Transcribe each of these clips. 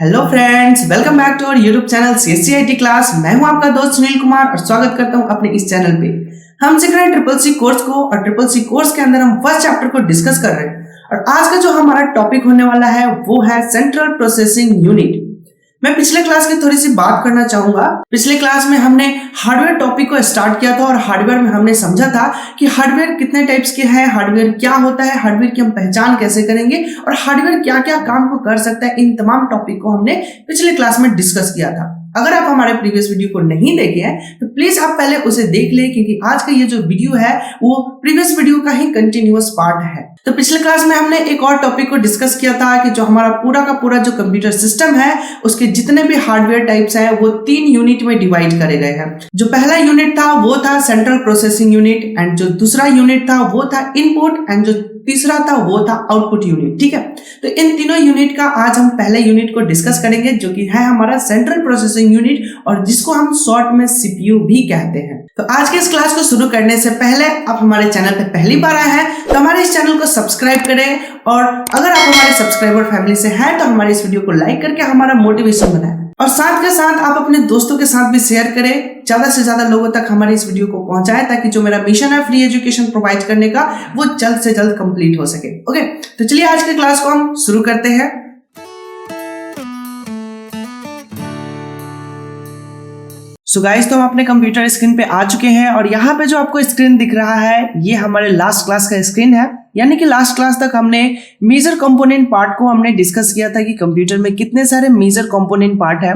Hello friends, welcome back to our YouTube channel CSCIT class. मैं हूं आपका दोस्त सुनील कुमार और स्वागत करता हूं अपने इस चैनल पे। हम सीख रहे हैं ट्रिपल सी कोर्स को और ट्रिपल सी कोर्स के अंदर हम फर्स्ट चैप्टर को डिस्कस कर रहे हैं। और आज का जो हमारा टॉपिक होने वाला है वो है सेंट्रल प्रोसेसिंग यूनिट। मैं पिछले क्लास की थोड़ी सी बात करना चाहूंगा। पिछले क्लास में हमने हार्डवेयर टॉपिक को स्टार्ट किया था और हार्डवेयर में हमने समझा था कि हार्डवेयर कितने टाइप्स के हैं, हार्डवेयर क्या होता है, हार्डवेयर की हम पहचान कैसे करेंगे और हार्डवेयर क्या क्या काम को कर सकता है। इन तमाम टॉपिक को हमने पिछले क्लास में डिस्कस किया था। अगर आप हमारे प्रीवियस वीडियो को नहीं देखे हैं तो प्लीज आप पहले उसे देख लें, क्योंकि आज का ये जो वीडियो है वो प्रीवियस वीडियो का ही कंटिन्यूअस पार्ट है। तो पिछले क्लास में हमने एक और टॉपिक को डिस्कस किया था कि जो हमारा पूरा का पूरा जो कंप्यूटर सिस्टम है उसके जितने भी हार्डवेयर टाइप्स हैं वो 3 यूनिट में डिवाइड करे गए हैं। जो पहला यूनिट था वो था सेंट्रल प्रोसेसिंग यूनिट, एंड जो दूसरा यूनिट था वो था इनपुट, एंड जो तीसरा था वो था आउटपुट यूनिट। ठीक है, तो इन तीनों यूनिट का आज हम पहले यूनिट को डिस्कस करेंगे जो कि है हमारा सेंट्रल प्रोसेसिंग यूनिट और जिसको हम शॉर्ट में CPU भी कहते हैं। तो आज के इस क्लास को शुरू करने से पहले आप हमारे चैनल पे पहली बार आए हैं तो हमारे इस चैनल को सब्सक्राइब करें, और अगर आप हमारे सब्सक्राइबर फैमिली से हैं तो हमारे इस वीडियो को लाइक करके हमारा मोटिवेशन बनाएं, और साथ के साथ आप अपने दोस्तों के साथ भी शेयर करें, ज्यादा से ज्यादा लोगों तक हमारे इस वीडियो को पहुंचाएं, ताकि जो मेरा मिशन है फ्री एजुकेशन प्रोवाइड करने का वो जल्द से जल्द कंप्लीट हो सके। ओके, तो चलिए आज के क्लास को हम शुरू करते हैं। सो गाइस, तो हम अपने कंप्यूटर स्क्रीन पे आ चुके हैं और यहाँ पे जो आपको स्क्रीन दिख रहा है ये हमारे लास्ट क्लास का स्क्रीन है। यानी कि लास्ट क्लास तक हमने मेजर कंपोनेंट पार्ट को हमने डिस्कस किया था कि कंप्यूटर में कितने सारे मेजर कंपोनेंट पार्ट हैं,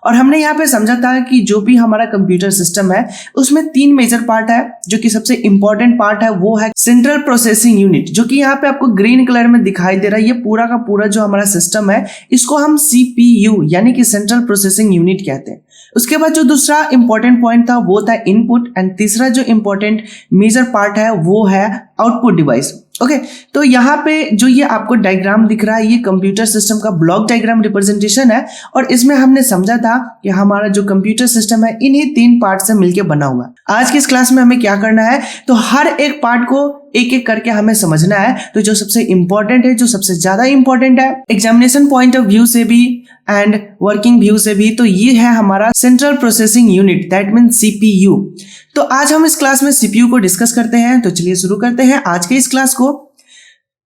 और हमने यहाँ पे समझा था कि जो भी हमारा कंप्यूटर सिस्टम है उसमें 3 मेजर पार्ट है। जो कि सबसे इंपॉर्टेंट पार्ट है वो है सेंट्रल प्रोसेसिंग यूनिट, जो कि यहाँ पे आपको ग्रीन कलर में दिखाई दे रहा है। ये पूरा का पूरा जो हमारा सिस्टम है इसको हम CPU यानी कि सेंट्रल प्रोसेसिंग यूनिट कहते हैं। उसके बाद जो दूसरा इंपॉर्टेंट पॉइंट था वो था इनपुट, एंड तीसरा जो इंपॉर्टेंट मेजर पार्ट है वो है आउटपुट डिवाइस। ओके, तो यहाँ पे जो ये आपको डायग्राम दिख रहा है ये कंप्यूटर सिस्टम का ब्लॉक डायग्राम रिप्रेजेंटेशन है, और इसमें हमने समझा था कि हमारा जो कंप्यूटर सिस्टम है इन्हीं 3 पार्ट से मिलकर बना हुआ है। आज की इस क्लास में हमें क्या करना है, तो हर एक पार्ट को एक एक करके हमें समझना है। तो जो सबसे इंपॉर्टेंट है, जो सबसे ज्यादा इंपॉर्टेंट है एग्जामिनेशन पॉइंट ऑफ व्यू से भी एंड वर्किंग व्यू से भी, तो ये है हमारा central processing unit, that mean CPU। तो आज हम इस क्लास में CPU को डिस्कस करते हैं। तो चलिए शुरू करते हैं आज के इस क्लास को।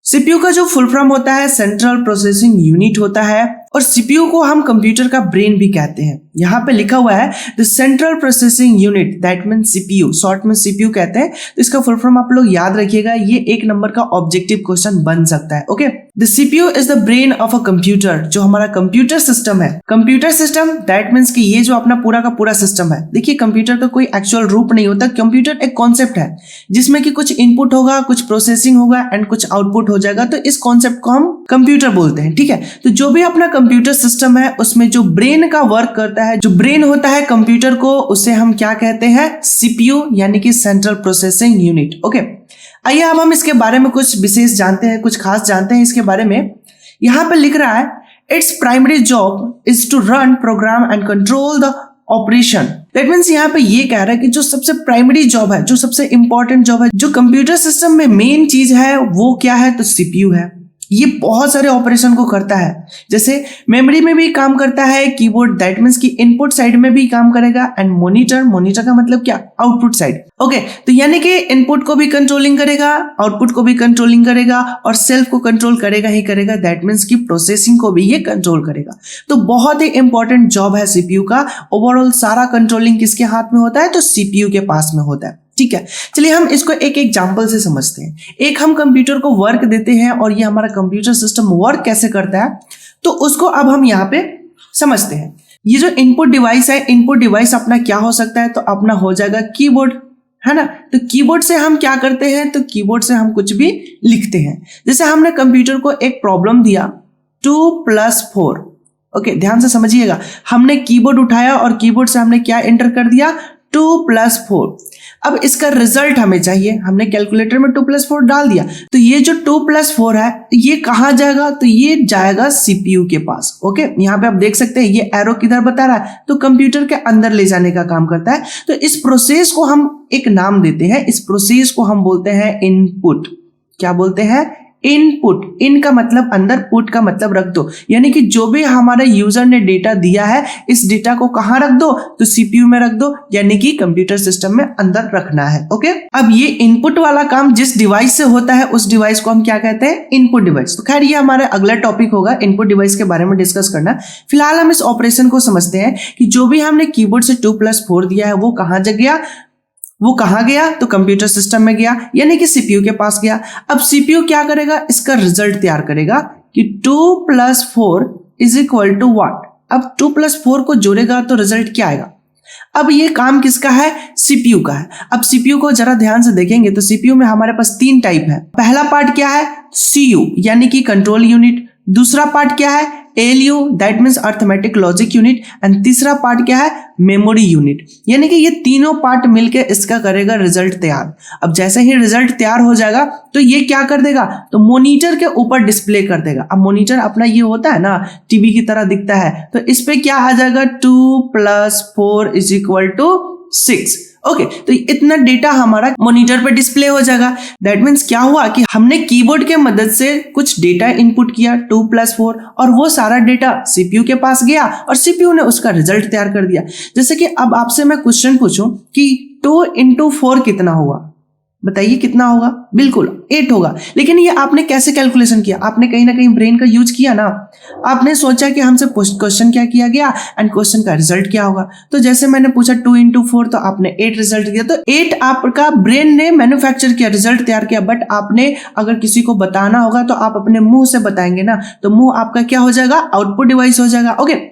CPU का जो फुल फॉर्म होता है सेंट्रल प्रोसेसिंग यूनिट होता है, और CPU को हम कंप्यूटर का ब्रेन भी कहते हैं। यहाँ पे लिखा हुआ है the central processing unit, that mean CPU, short में CPU कहते हैं। तो इसका फुल फॉर्म आप लोग याद रखिएगा, ये 1 नंबर का ऑब्जेक्टिव क्वेश्चन बन सकता है। Okay, the CPU is the brain of a computer. जो हमारा कंप्यूटर सिस्टम है, कंप्यूटर सिस्टम दैट मीन्स कि ये जो अपना पूरा का पूरा सिस्टम है। देखिए, कंप्यूटर का कोई एक्चुअल रूप नहीं होता, कंप्यूटर एक कॉन्सेप्ट है जिसमें कि कुछ इनपुट होगा, कुछ प्रोसेसिंग होगा एंड कुछ आउटपुट हो जाएगा। तो इस कॉन्सेप्ट को हम कंप्यूटर बोलते हैं। ठीक है, तो जो भी अपना कंप्यूटर सिस्टम है उसमें जो ब्रेन का वर्क करता है, जो ब्रेन होता है कंप्यूटर को, उसे हम क्या कहते हैं, CPU यानी कि सेंट्रल प्रोसेसिंग यूनिट। ओके, आइए अब हम इसके बारे में कुछ विशेष जानते हैं, कुछ खास जानते हैं इसके बारे में। यहां पर लिख रहा है it's primary job is to run program and control the operation. That means यहाँ पे ये कह रहा है कि जो सबसे प्राइमरी जॉब है, जो सबसे इंपॉर्टेंट जॉब है, जो कंप्यूटर सिस्टम में मेन चीज है वो क्या है, तो CPU है। ये बहुत सारे ऑपरेशन को करता है, जैसे मेमोरी में भी काम करता है, कीबोर्ड दैट मीन्स की इनपुट साइड में भी काम करेगा, एंड मॉनिटर का मतलब क्या, आउटपुट साइड। ओके, तो यानी कि इनपुट को भी कंट्रोलिंग करेगा, आउटपुट को भी कंट्रोलिंग करेगा, और सेल्फ को कंट्रोल करेगा ही करेगा, दैट मीन्स की प्रोसेसिंग को भी ये कंट्रोल करेगा। तो बहुत ही इंपॉर्टेंट जॉब है CPU का। ओवरऑल सारा कंट्रोलिंग किसके हाथ में होता है, तो CPU के पास में होता है। ठीक है, चलिए हम इसको एक एग्जांपल से समझते हैं। एक हम कंप्यूटर को वर्क देते हैं और ये हमारा कंप्यूटर सिस्टम वर्क कैसे करता है, तो उसको अब हम यहाँ पे समझते हैं। ये जो इनपुट डिवाइस है, इनपुट डिवाइस अपना क्या हो सकता है, तो अपना हो जाएगा कीबोर्ड, है ना। तो कीबोर्ड से हम क्या करते हैं, तो कीबोर्ड से हम कुछ भी लिखते हैं। जैसे हमने कंप्यूटर को एक प्रॉब्लम दिया 2+4। ओके, ध्यान से समझिएगा, हमने कीबोर्ड उठाया और कीबोर्ड से हमने क्या एंटर कर दिया, 2+4। अब इसका रिजल्ट हमें चाहिए, हमने कैलकुलेटर में 2+4 डाल दिया, तो ये जो 2+4 है ये कहाँ जाएगा, तो ये जाएगा CPU के पास। ओके, यहाँ पे आप देख सकते हैं ये एरो किधर बता रहा है, तो कंप्यूटर के अंदर ले जाने का काम करता है। तो इस प्रोसेस को हम एक नाम देते हैं, इस प्रोसेस को हम बोलते हैं इनपुट। क्या बोलते हैं, इनपुट, इन का मतलब अंदर, पुट का मतलब रख दो, यानी कि जो भी हमारे यूजर ने डेटा दिया है इस डेटा को कहां रख दो, तो सीपीयू में रख दो, यानी कि कंप्यूटर सिस्टम में अंदर रखना है। ओके, अब ये इनपुट वाला काम जिस डिवाइस से होता है उस डिवाइस को हम क्या कहते हैं, इनपुट डिवाइस। तो खैर ये हमारा अगला टॉपिक होगा इनपुट डिवाइस के बारे में डिस्कस करना। फिलहाल हम इस ऑपरेशन को समझते हैं कि जो भी हमने कीबोर्ड से 2+4 दिया है वो कहां गया, वो कहां गया, तो कंप्यूटर सिस्टम में गया, यानी कि सीपीयू के पास गया। अब सीपीयू क्या करेगा, इसका रिजल्ट तैयार करेगा कि 2+4 इज इक्वल टू व्हाट। अब 2+4 को जोड़ेगा तो रिजल्ट क्या आएगा। अब ये काम किसका है, सीपीयू का है। अब सीपीयू को जरा ध्यान से देखेंगे तो सीपीयू में हमारे पास 3 टाइप है। पहला पार्ट क्या है, सीयू यानी कि कंट्रोल यूनिट। दूसरा पार्ट क्या है, ALU that means arithmetic logic unit. And तीसरा पार्ट क्या है, मेमोरी यूनिट। यानी कि ये तीनों पार्ट मिलके इसका करेगा रिजल्ट तैयार। अब जैसे ही रिजल्ट तैयार हो जाएगा तो ये क्या कर देगा, तो मॉनिटर के ऊपर डिस्प्ले कर देगा। अब मॉनिटर अपना ये होता है ना, टीवी की तरह दिखता है, तो इस पे क्या आ जाएगा, 2+4 इज इक्वल टू 6। ओके, तो इतना डेटा हमारा मॉनिटर पे डिस्प्ले हो जाएगा। दैट मीन्स क्या हुआ कि हमने कीबोर्ड के मदद से कुछ डेटा इनपुट किया 2+4 और वो सारा डेटा सीपीयू के पास गया और सीपीयू ने उसका रिजल्ट तैयार कर दिया। जैसे कि अब आपसे मैं क्वेश्चन पूछूं कि 2 × 4 कितना होगा, बताइए कितना होगा, बिल्कुल 8 होगा। लेकिन ये आपने कैसे कैलकुलेशन किया, आपने कहीं ना कहीं ब्रेन का यूज किया ना। आपने सोचा कि हमसे क्वेश्चन क्या किया गया एंड क्वेश्चन का रिजल्ट क्या होगा। तो जैसे मैंने पूछा 2 × 4 तो आपने 8 रिजल्ट दिया, तो 8 आपका ब्रेन ने मैन्युफैक्चर किया, रिजल्ट तैयार किया। बट आपने अगर किसी को बताना होगा तो आप अपने मुंह से बताएंगे ना, तो मुंह आपका क्या हो जाएगा, आउटपुट डिवाइस हो जाएगा। ओके,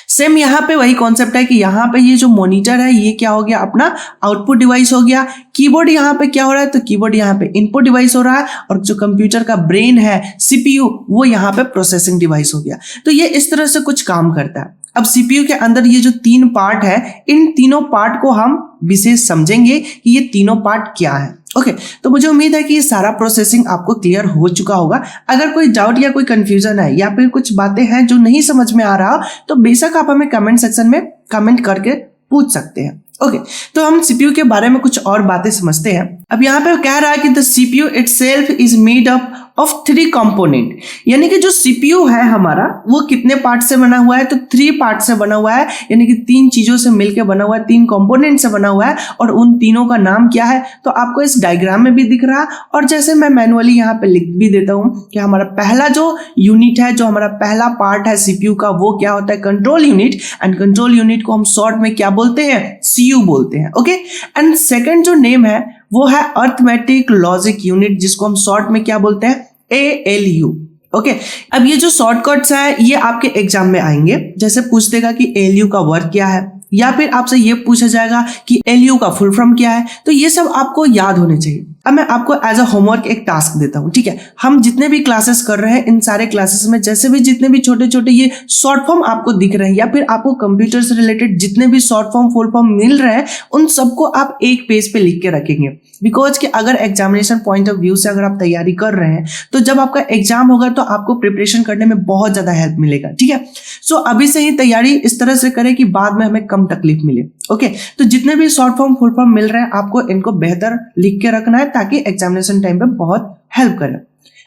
सेम यहाँ पे वही कॉन्सेप्ट है कि यहाँ पे ये जो मॉनिटर है ये क्या हो गया, अपना आउटपुट डिवाइस हो गया। कीबोर्ड यहाँ पे क्या हो रहा है, तो कीबोर्ड यहाँ पे इनपुट डिवाइस हो रहा है और जो कंप्यूटर का ब्रेन है सीपीयू वो यहाँ पे प्रोसेसिंग डिवाइस हो गया। तो ये इस तरह से कुछ काम करता है। अब सीपीयू के अंदर ये जो 3 पार्ट है, इन तीनों पार्ट को हम विशेष समझेंगे कि ये तीनों पार्ट क्या है। ओके, तो मुझे उम्मीद है कि ये सारा प्रोसेसिंग आपको क्लियर हो चुका होगा। अगर कोई डाउट या कोई कंफ्यूजन है या फिर कुछ बातें हैं जो नहीं समझ में आ रहा तो बेशक आप हमें कमेंट सेक्शन में कमेंट करके पूछ सकते हैं। ओके, तो हम सीपीयू के बारे में कुछ और बातें समझते हैं। अब यहाँ पे कह रहा है कि the CPU itself is made up of 3 component, यानी कि जो सीपीयू है हमारा वो कितने पार्ट से बना हुआ है, तो 3 पार्ट से बना हुआ है, यानी कि 3 चीजों से मिलकर बना हुआ है, 3 कंपोनेंट से बना हुआ है। और उन तीनों का नाम क्या है, तो आपको इस डायग्राम में भी दिख रहा है और जैसे मैं मैनुअली यहाँ पे लिख भी देता हूँ कि हमारा पहला जो यूनिट है, जो हमारा पहला पार्ट है सीपीयू का, वो क्या होता है, control unit. And control unit को हम शॉर्ट में क्या बोलते हैं, सीयू बोलते हैं। ओके, एंड सेकंड जो नेम है वो है अर्थमेटिक लॉजिक यूनिट, जिसको हम शॉर्ट में क्या बोलते हैं, ALU। ओके, अब ये जो शॉर्टकट्स है ये आपके एग्जाम में आएंगे। जैसे पूछ देगा कि ALU का वर्क क्या है, या फिर आपसे ये पूछा जाएगा कि LU का फुल फॉर्म क्या है, तो ये सब आपको याद होने चाहिए। अब मैं आपको एज अ होमवर्क एक टास्क देता हूँ, ठीक है। हम जितने भी क्लासेस कर रहे हैं इन सारे क्लासेस में जैसे भी जितने भी छोटे छोटे ये शॉर्ट फॉर्म आपको दिख रहे हैं या फिर आपको कंप्यूटर से रिलेटेड जितने भी शॉर्ट फॉर्म फुल फॉर्म मिल रहे हैं उन सबको आप एक पेज पे लिख के रखेंगे। बिकॉज कि अगर एग्जामिनेशन पॉइंट ऑफ व्यू से अगर आप तैयारी कर रहे हैं तो जब आपका एग्जाम होगा तो आपको प्रिपरेशन करने में बहुत ज्यादा हेल्प मिलेगा, ठीक है। सो अभी से ही तैयारी इस तरह से करें कि बाद में हमें कम तकलीफ मिले। ओके, तो जितने भी शॉर्ट फॉर्म फुल फॉर्म मिल रहे हैं आपको इनको बेहतर लिख के रखना है ताकि एग्जामिनेशन टाइम पे बहुत हेल्प करे।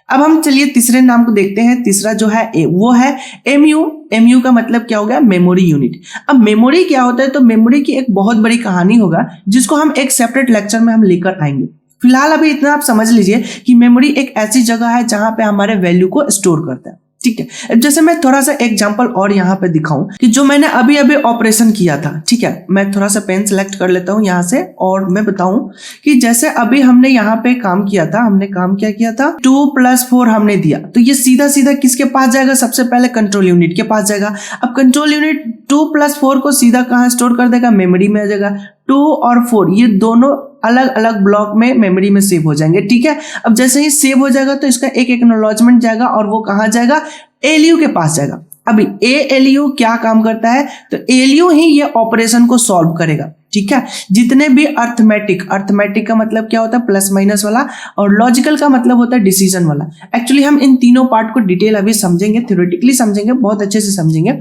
अब हम चलिए तीसरे नाम को देखते हैं। तीसरा जो है वो है एमयू। एमयू का मतलब क्या हो गया, मेमोरी यूनिट। अब मेमोरी क्या होता है, तो मेमोरी की एक बहुत बड़ी कहानी होगा जिसको हम एक सेपरेट लेक्चर में हम लेकर आएंगे। फिलहाल अभी इतना आप समझ लीजिए कि मेमोरी एक ऐसी जगह है जहां पे हमारे वैल्यू को स्टोर करता है, ठीक है। जैसे मैं थोड़ा सा एग्जांपल और यहाँ पे दिखाऊं कि जो मैंने अभी अभी ऑपरेशन किया था, ठीक है। मैं थोड़ा सा पेन सेलेक्ट कर लेता हूँ यहाँ से और मैं बताऊं कि जैसे अभी हमने यहाँ पे काम किया था, हमने काम क्या किया था, 2+4 हमने दिया, तो ये सीधा सीधा किसके पास जाएगा, सबसे पहले कंट्रोल यूनिट के पास जाएगा। अब कंट्रोल यूनिट 2+4 को सीधा कहाँ स्टोर कर देगा, मेमोरी में आ जाएगा। 2 और 4 ये दोनों अलग अलग ब्लॉक में मेमोरी में सेव हो जाएंगे, ठीक है। अब जैसे ही सेव हो जाएगा तो इसका एक एक्नॉलेजमेंट जाएगा और वो कहाँ जाएगा, ALU के पास जाएगा। अभी ALU क्या काम करता है, तो ALU ही ये ऑपरेशन को सॉल्व करेगा, ठीक है। जितने भी अर्थमेटिक का मतलब क्या होता है, प्लस माइनस वाला, और लॉजिकल का मतलब होता है डिसीजन वाला। एक्चुअली हम इन तीनों पार्ट को डिटेल अभी समझेंगे, थ्योरेटिकली समझेंगे, बहुत अच्छे से समझेंगे।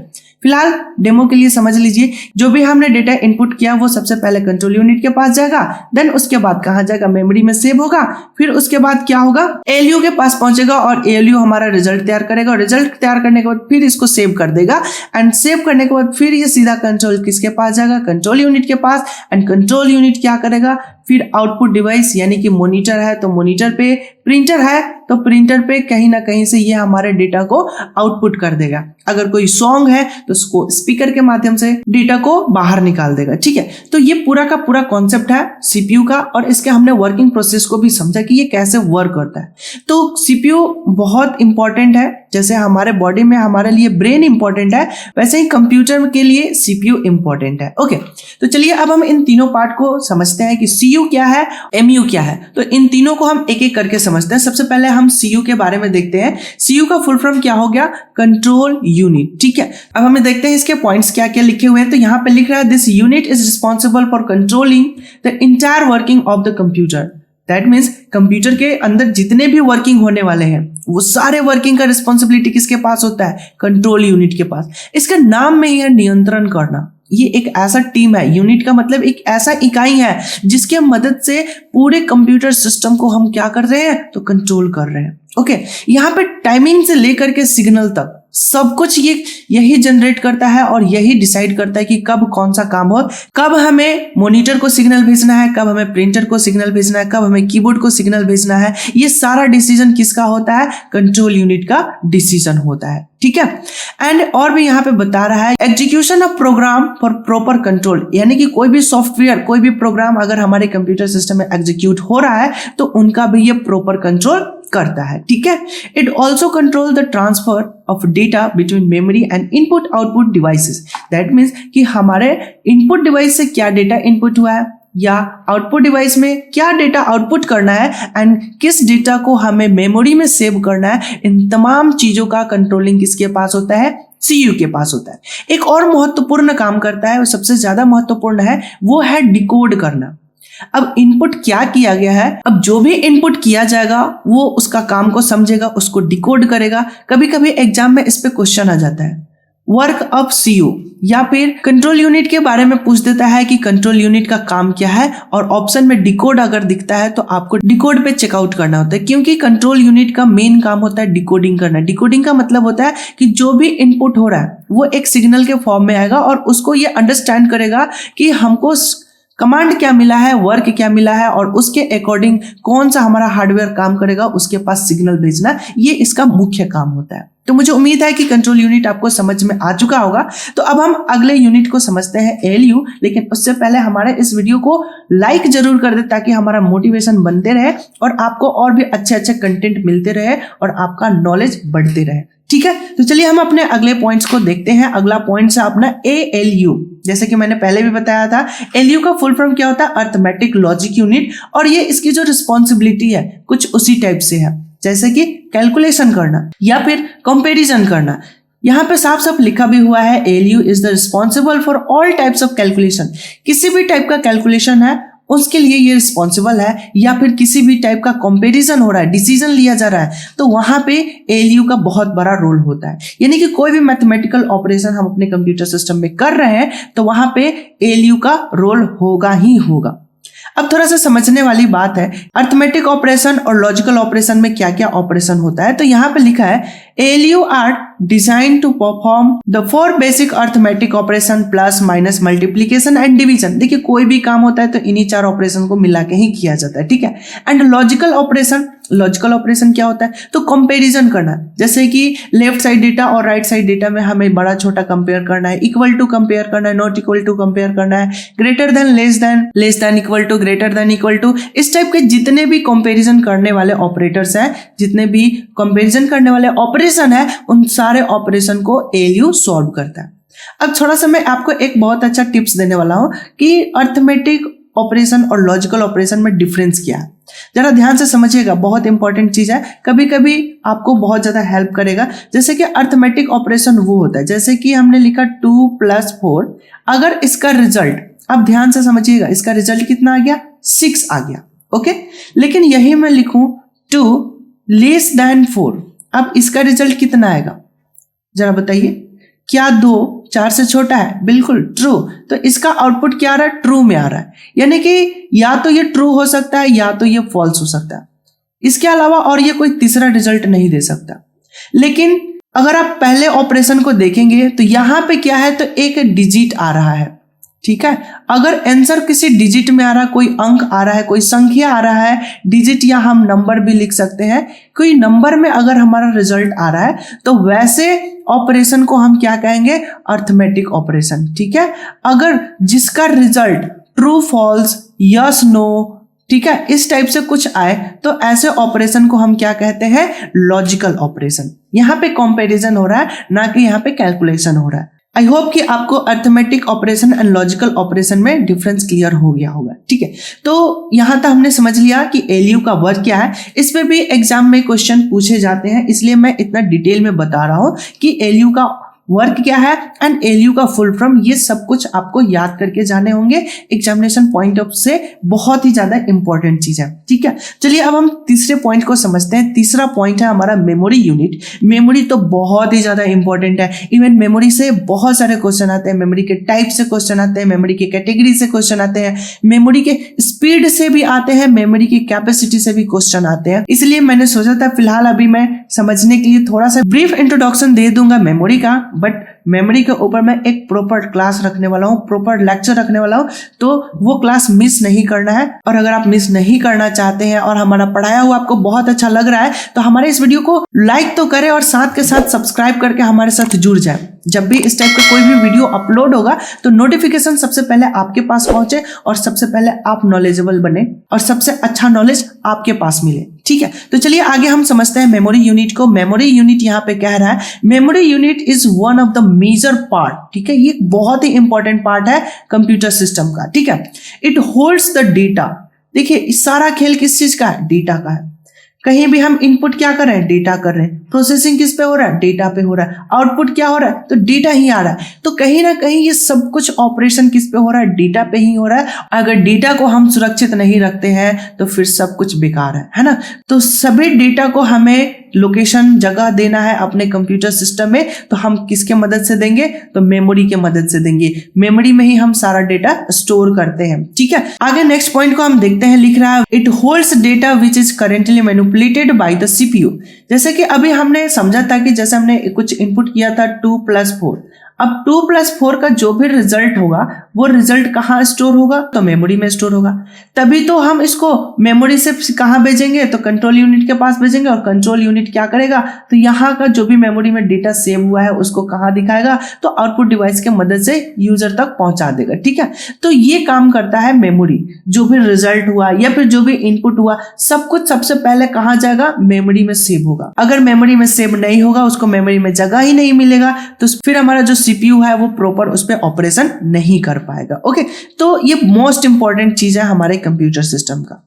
फिलहाल डेमो के लिए समझ लीजिए, जो भी हमने डेटा इनपुट किया वो सबसे पहले कंट्रोल यूनिट के पास जाएगा, देन उसके बाद कहां जाएगा, मेमोरी में सेव होगा, फिर उसके बाद क्या होगा, एएलयू के पास पहुंचेगा और एएलयू हमारा रिजल्ट तैयार करेगा, और रिजल्ट तैयार करने के बाद फिर इसको सेव कर देगा, एंड सेव करने के बाद फिर ये सीधा कंट्रोल किसके पास जाएगा, कंट्रोल यूनिट के पास, एंड कंट्रोल यूनिट क्या करेगा, फिर आउटपुट डिवाइस यानी कि मॉनिटर है तो मॉनिटर पे, प्रिंटर है तो प्रिंटर पे कहीं ना कहीं से ये हमारे डेटा को आउटपुट कर देगा। अगर कोई सॉन्ग है तो उसको स्पीकर के माध्यम से डेटा को बाहर निकाल देगा, ठीक है। तो ये पूरा का पूरा कॉन्सेप्ट है सीपीयू का, और इसके हमने वर्किंग प्रोसेस को भी समझा कि ये कैसे वर्क करता है। तो सीपीयू बहुत इंपॉर्टेंट है, जैसे हमारे बॉडी में हमारे लिए ब्रेन इंपॉर्टेंट है, वैसे ही कंप्यूटर के लिए सीपीयू इंपॉर्टेंट है। ओके, तो चलिए अब हम इन तीनों पार्ट को समझते हैं कि सीयू क्या है, एमयू क्या है। तो इन तीनों को हम एक एक करके समझते हैं। सबसे पहले हम सीयू के बारे में देखते हैं। सीयू का फुल फॉर्म क्या हो गया, कंट्रोल यूनिट, ठीक है। अब हमें देखते हैं इसके पॉइंट्स क्या क्या लिखे हुए हैं। तो यहाँ पे लिख रहा है this unit is responsible for controlling the entire working of the computer. That means computer के अंदर जितने भी वर्किंग होने वाले हैं वो सारे वर्किंग का रिस्पॉन्सिबिलिटी किसके पास होता है, कंट्रोल यूनिट के पास। इसके नाम में ही है नियंत्रण करना। ये एक ऐसा टीम है, यूनिट का मतलब एक ऐसा इकाई है जिसके मदद से पूरे कंप्यूटर सिस्टम को हम क्या कर रहे हैं, तो कंट्रोल कर रहे हैं। ओके, यहाँ पे टाइमिंग से लेकर के सिग्नल तक सब कुछ ये यही जनरेट करता है और यही डिसाइड करता है कि कब कौन सा काम हो, कब हमें मॉनिटर को सिग्नल भेजना है, कब हमें प्रिंटर को सिग्नल भेजना है, कब हमें कीबोर्ड को सिग्नल भेजना है। ये सारा डिसीजन किसका होता है, कंट्रोल यूनिट का डिसीजन होता है, ठीक है। एंड और भी यहाँ पे बता रहा है execution of program for proper control, यानी कि कोई भी सॉफ्टवेयर, कोई भी प्रोग्राम अगर हमारे कंप्यूटर सिस्टम में एग्जीक्यूट हो रहा है तो उनका भी ये प्रॉपर कंट्रोल करता है, ठीक है। It also control the transfer of data between memory and input output devices. That means कि हमारे इनपुट डिवाइस से क्या डेटा इनपुट हुआ है या आउटपुट डिवाइस में क्या डेटा आउटपुट करना है, एंड किस डेटा को हमें मेमोरी में सेव करना है, इन तमाम चीजों का कंट्रोलिंग किसके पास होता है, सीयू के पास होता है। एक और महत्वपूर्ण काम करता है, और सबसे ज्यादा महत्वपूर्ण है, वो है डिकोड करना। अब इनपुट क्या किया गया है, अब जो भी इनपुट किया जाएगा वो उसका काम को समझेगा, उसको डिकोड करेगा। कभी कभी एग्जाम में इस पे क्वेश्चन आ जाता है, वर्क ऑफ सीयू, या फिर कंट्रोल यूनिट के बारे में पूछ देता है कि कंट्रोल यूनिट का काम क्या है, और ऑप्शन में डिकोड अगर दिखता है तो आपको डिकोड पे चेकआउट करना होता है, क्योंकि कंट्रोल यूनिट का मेन काम होता है डिकोडिंग करना। डिकोडिंग का मतलब होता है कि जो भी इनपुट हो रहा है वो एक सिग्नल के फॉर्म में आएगा और उसको ये अंडरस्टैंड करेगा कि हमको कमांड क्या मिला है, वर्क क्या मिला है, और उसके अकॉर्डिंग कौन सा हमारा हार्डवेयर काम करेगा, उसके पास सिग्नल भेजना, ये इसका मुख्य काम होता है। तो मुझे उम्मीद है कि कंट्रोल यूनिट आपको समझ में आ चुका होगा। तो अब हम अगले यूनिट को समझते हैं, एएलयू। लेकिन उससे पहले हमारे इस वीडियो को लाइक जरूर कर दे ताकि हमारा मोटिवेशन बनते रहे और आपको और भी अच्छे अच्छे कंटेंट मिलते रहे और आपका नॉलेज बढ़ते रहे, ठीक है। तो चलिए हम अपने अगले पॉइंट्स को देखते हैं। अगला पॉइंट है अपना एएलयू। जैसे कि मैंने पहले भी बताया था, एएलयू का फुल फॉर्म क्या होता है, अर्थमेटिक लॉजिक यूनिट, और ये इसकी जो रिस्पॉन्सिबिलिटी है कुछ उसी टाइप से है, जैसे कि कैलकुलेशन करना या फिर कंपैरिजन करना। यहाँ पे साफ साफ लिखा भी हुआ है, ALU is the responsible for all types of calculation. किसी भी टाइप का कैलकुलेशन है उसके लिए ये रिस्पॉन्सिबल है, या फिर किसी भी टाइप का कंपैरिजन हो रहा है, डिसीजन लिया जा रहा है, तो वहां पे एएलयू का बहुत बड़ा रोल होता है। यानी कि कोई भी मैथमेटिकल ऑपरेशन हम अपने कंप्यूटर सिस्टम में कर रहे हैं तो वहां पे एएलयू का रोल होगा ही होगा। अब थोड़ा सा समझने वाली बात है, अर्थमेटिक ऑपरेशन और लॉजिकल ऑपरेशन में क्या क्या ऑपरेशन होता है। तो यहाँ पे लिखा है ALU are design to perform the 4 basic arithmetic operation plus minus multiplication and division. देखिए कोई भी काम होता है तो इन्हीं 4 ऑपरेशन को मिला के ही किया जाता है, ठीक है। एंड लॉजिकल ऑपरेशन क्या होता है, तो कंपैरिजन करना, जैसे कि लेफ्ट साइड डेटा और राइट साइड डेटा में हमें बड़ा छोटा कंपेयर करना है, इक्वल टू कंपेयर करना है, नॉट इक्वल टू कंपेयर करना है, greater than less than equal to, greater than equal to. इस टाइप के जितने भी कंपैरिजन करने वाले ऑपरेटर्स हैं, जितने भी कंपैरिजन करने वाले ऑपरेशन है, उन सारे ऑपरेशन को एएलयू सॉल्व करता है। अब थोड़ा सा मैं आपको एक बहुत अच्छा टिप्स देने वाला हूं कि अर्थमेटिक ऑपरेशन और लॉजिकल ऑपरेशन में डिफरेंस क्या है। जरा ध्यान से समझिएगा, बहुत इंपॉर्टेंट चीज है, कभी कभी आपको बहुत ज्यादा हेल्प करेगा। जैसे कि अर्थमेटिक ऑपरेशन वो होता है, जैसे कि हमने लिखा 2 + 4, अगर इसका रिजल्ट अब ध्यान से समझिएगा, इसका रिजल्ट कितना आ गया, 6 आ गया। ओके, लेकिन यही मैं लिखूं 2 लेस देन 4, अब इसका रिजल्ट कितना आएगा जरा बताइए, क्या 2 4 से छोटा है? बिल्कुल ट्रू। तो इसका आउटपुट क्या आ रहा है, ट्रू में आ रहा है, यानी कि या तो ये ट्रू हो सकता है या तो ये फॉल्स हो सकता है, इसके अलावा और ये कोई तीसरा रिजल्ट नहीं दे सकता। लेकिन अगर आप पहले ऑपरेशन को देखेंगे तो यहां पे क्या है, तो एक डिजिट आ रहा है, ठीक है। अगर आंसर किसी डिजिट में आ रहा है, कोई अंक आ रहा है, कोई संख्या आ रहा है, डिजिट या हम नंबर भी लिख सकते हैं, कोई नंबर में अगर हमारा रिजल्ट आ रहा है तो वैसे ऑपरेशन को हम क्या कहेंगे, अर्थमेटिक ऑपरेशन, ठीक है। अगर जिसका result true false yes no, ठीक है, इस टाइप से कुछ आए तो ऐसे ऑपरेशन को हम क्या कहते हैं, लॉजिकल ऑपरेशन। यहां पे कंपैरिजन हो रहा है, ना कि यहां पे कैलकुलेशन हो रहा है। आई होप कि आपको arithmetic operation and logical operation में डिफरेंस क्लियर हो गया होगा, ठीक है। तो यहां तक हमने समझ लिया कि एलयू का वर्क क्या है। इस पे भी एग्जाम में क्वेश्चन पूछे जाते हैं, इसलिए मैं इतना डिटेल में बता रहा हूं कि एलयू का वर्क क्या है एंड एलयू का फुल फॉर्म, ये सब कुछ आपको याद करके जाने होंगे। एग्जामिनेशन पॉइंट ऑफ से बहुत ही ज्यादा इंपॉर्टेंट चीज है, ठीक है। चलिए अब हम तीसरे पॉइंट को समझते हैं। तीसरा पॉइंट है हमारा मेमोरी यूनिट। मेमोरी तो बहुत ही ज्यादा इंपॉर्टेंट है, इवन मेमोरी से बहुत सारे क्वेश्चन आते हैं, मेमोरी के टाइप से क्वेश्चन आते हैं, मेमोरी के कैटेगरी से क्वेश्चन आते हैं, मेमोरी के स्पीड से भी आते हैं, मेमोरी की कैपेसिटी से भी क्वेश्चन आते हैं। इसलिए मैंने सोचा था फिलहाल अभी मैं समझने के लिए थोड़ा सा ब्रीफ इंट्रोडक्शन दे दूंगा मेमोरी का, बट मेमोरी के ऊपर मैं एक प्रॉपर क्लास रखने वाला हूँ, प्रॉपर लेक्चर रखने वाला हूँ, तो वो क्लास मिस नहीं करना है। और अगर आप मिस नहीं करना चाहते हैं और हमारा पढ़ाया हुआ आपको बहुत अच्छा लग रहा है तो हमारे इस वीडियो को लाइक तो करें और साथ के साथ सब्सक्राइब करके हमारे साथ जुड़ जाए। जब भी इस टाइप का कोई भी वीडियो अपलोड होगा तो नोटिफिकेशन सबसे पहले आपके पास पहुंचे और सबसे पहले आप नॉलेजेबल बने और सबसे अच्छा नॉलेज आपके पास मिले, ठीक है। तो चलिए आगे हम समझते हैं मेमोरी यूनिट को। मेमोरी यूनिट यहाँ पे कह रहा है, memory unit is one of the major part, ठीक है, ये बहुत ही इंपॉर्टेंट पार्ट है कंप्यूटर सिस्टम का, ठीक है। It holds the data. देखिए सारा खेल किस चीज का है, डेटा का है। कहीं भी हम इनपुट क्या कर रहे हैं, डेटा कर रहे हैं। प्रोसेसिंग किस पे हो रहा है, डेटा पे हो रहा है। आउटपुट क्या हो रहा है, तो डेटा ही आ रहा है। तो कहीं ना कहीं ये सब कुछ ऑपरेशन किस पे हो रहा है, डेटा पे ही हो रहा है। अगर डेटा को हम सुरक्षित नहीं रखते हैं तो फिर सब कुछ बेकार है ना। तो सभी डेटा को हमें लोकेशन जगह देना है अपने कंप्यूटर सिस्टम में, तो हम किसके मदद से देंगे, तो मेमोरी के मदद से देंगे। मेमोरी में ही हम सारा डेटा स्टोर करते हैं, ठीक है। आगे नेक्स्ट पॉइंट को हम देखते हैं, लिख रहा है it holds data which is currently manipulated by the CPU. जैसे कि अभी हमने समझा था कि जैसे हमने कुछ इनपुट किया था 2+4, अब 2+4 का जो भी रिजल्ट होगा वो रिजल्ट कहाँ स्टोर होगा, तो मेमोरी में स्टोर होगा। तभी तो हम इसको मेमोरी से कहाँ भेजेंगे, तो कंट्रोल यूनिट के पास भेजेंगे और कंट्रोल यूनिट क्या करेगा, तो यहाँ का जो भी मेमोरी में डेटा सेव हुआ है उसको कहाँ दिखाएगा, तो आउटपुट डिवाइस के मदद से यूजर तक पहुंचा देगा, ठीक है। तो ये काम करता है मेमोरी। जो भी रिजल्ट हुआ या फिर जो भी इनपुट हुआ सब कुछ सबसे पहले कहाँ जाएगा, मेमोरी में सेव होगा। अगर मेमोरी में सेव नहीं होगा, उसको मेमोरी में जगह ही नहीं मिलेगा, तो फिर हमारा जो सीपीयू है वो प्रॉपर उस पे ऑपरेशन नहीं कर पाएगा। ओके, तो ये मोस्ट इंपॉर्टेंट चीज है हमारे कंप्यूटर सिस्टम का।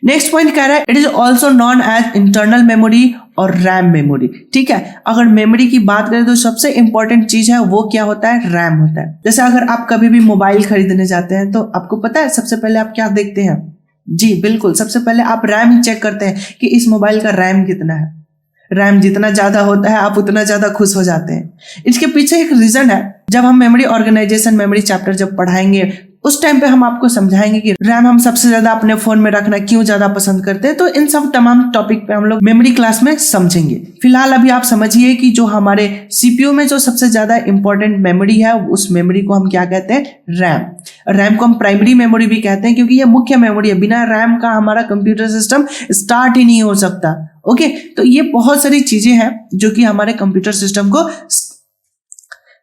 नेक्स्ट पॉइंट कह रहा है it is also known as internal memory और रैम मेमोरी, ठीक है। अगर मेमोरी की बात करें तो सबसे इंपॉर्टेंट चीज है वो क्या होता है, रैम होता है। जैसे अगर आप कभी भी मोबाइल खरीदने जाते हैं तो आपको पता है सबसे पहले आप क्या देखते हैं, जी बिल्कुल, सबसे पहले आप रैम ही चेक करते हैं कि इस मोबाइल का रैम कितना है। रैम जितना ज्यादा होता है आप उतना ज्यादा खुश हो जाते हैं। इसके पीछे एक रीजन है। जब हम मेमोरी ऑर्गेनाइजेशन मेमोरी चैप्टर जब पढ़ाएंगे उस टाइम पे हम आपको समझाएंगे कि रैम हम सबसे ज्यादा अपने फोन में रखना क्यों ज्यादा पसंद करते हैं। तो इन सब तमाम टॉपिक पे हम लोग मेमोरी क्लास में समझेंगे। फिलहाल अभी आप समझिए कि जो हमारे सीपीयू में जो सबसे ज्यादा इंपॉर्टेंट मेमोरी है उस मेमोरी को हम क्या कहते हैं, रैम। रैम को हम प्राइमरी मेमोरी भी कहते हैं क्योंकि ये मुख्य मेमोरी है। बिना रैम का हमारा कंप्यूटर सिस्टम स्टार्ट ही नहीं हो सकता। ओके, तो ये बहुत सारी चीजें हैं जो कि हमारे कंप्यूटर सिस्टम को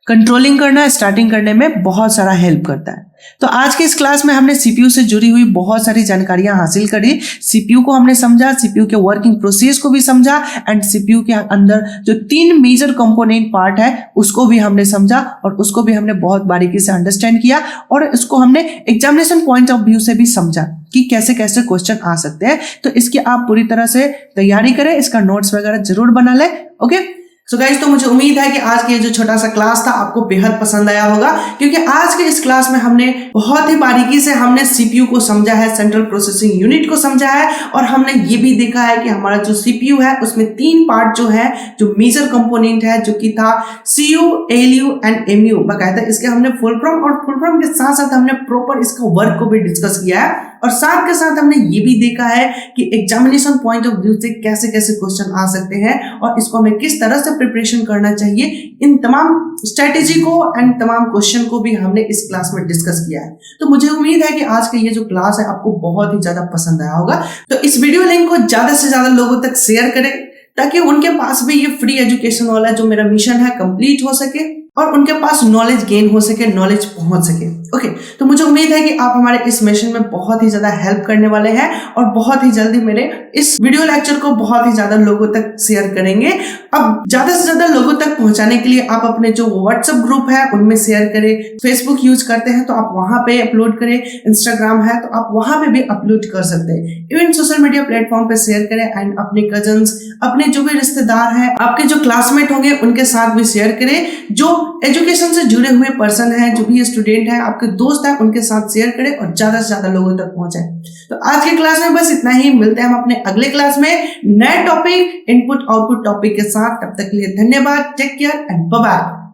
कंट्रोलिंग करना, स्टार्टिंग करने में बहुत सारा हेल्प करता है। तो आज के इस क्लास में हमने सीपीयू से जुड़ी हुई बहुत सारी जानकारियां हासिल करी। सीपीयू को हमने समझा, सीपीयू के वर्किंग प्रोसेस को भी समझा एंड सीपीयू के अंदर जो 3 मेजर कंपोनेंट पार्ट है उसको भी हमने समझा और उसको भी हमने बहुत बारीकी से अंडरस्टैंड किया और इसको हमने एग्जामिनेशन पॉइंट ऑफ व्यू से भी समझा कि कैसे कैसे क्वेश्चन आ सकते हैं। तो इसकी आप पूरी तरह से तैयारी करें, इसका नोट्स वगैरह जरूर बना लें। ओके, सो गाइस, तो मुझे उम्मीद है कि आज का ये जो छोटा सा क्लास था आपको बेहद पसंद आया होगा, क्योंकि आज के इस क्लास में हमने बहुत ही बारीकी से हमने सीपीयू को समझा है, सेंट्रल प्रोसेसिंग यूनिट को समझा है, और हमने ये भी देखा है कि हमारा जो सीपीयू है उसमें 3 पार्ट जो है, जो मेजर कंपोनेंट है, जो कि था सीयू, एलयू एंड एमयू। बकायदा इसके हमने फुल फॉर्म और फुल फॉर्म के साथ साथ हमने प्रॉपर इसका वर्क को भी डिस्कस किया है, और साथ के साथ हमने ये भी देखा है कि एग्जामिनेशन पॉइंट ऑफ व्यू से कैसे कैसे क्वेश्चन आ सकते हैं और इसको हमें किस तरह से प्रिपरेशन करना चाहिए। इन तमाम स्ट्रेटेजी को एंड तमाम क्वेश्चन को भी हमने इस क्लास में डिस्कस किया है। तो मुझे उम्मीद है कि आज का ये जो क्लास है आपको बहुत ही ज्यादा पसंद आया होगा। तो इस वीडियो लिंक को ज्यादा से ज्यादा लोगों तक शेयर करें, ताकि उनके पास भी ये फ्री एजुकेशन वाला जो मेरा मिशन है कंप्लीट हो सके और उनके पास नॉलेज गेन हो सके, नॉलेज पहुंच सके। ओके, तो मुझे उम्मीद है कि आप हमारे इस मिशन में बहुत ही ज्यादा हेल्प करने वाले हैं और बहुत ही जल्दी मेरे इस वीडियो लेक्चर को बहुत ही ज्यादा लोगों तक शेयर करेंगे। अब ज्यादा से ज्यादा लोगों तक पहुंचाने के लिए आप अपने जो व्हाट्सएप ग्रुप है उनमें शेयर करें, फेसबुक यूज करते हैं तो आप वहां पे अपलोड करें, इंस्टाग्राम है तो आप वहां पे भी अपलोड कर सकते हैं, इवन सोशल मीडिया प्लेटफॉर्म पे शेयर करें एंड अपने कजन्स, अपने जो भी रिश्तेदार हैं, आपके जो क्लासमेट होंगे उनके साथ भी शेयर करें। जो एजुकेशन से जुड़े हुए पर्सन हैं, जो भी स्टूडेंट हैं, आपके दोस्त हैं, उनके साथ शेयर करें और ज्यादा से ज्यादा लोगों तक पहुंचाएं। तो आज के क्लास में बस इतना ही, मिलते हैं हम अपने अगले क्लास में नए टॉपिक, इनपुट आउटपुट टॉपिक के साथ। तब तक के लिए धन्यवाद, take care and bye bye.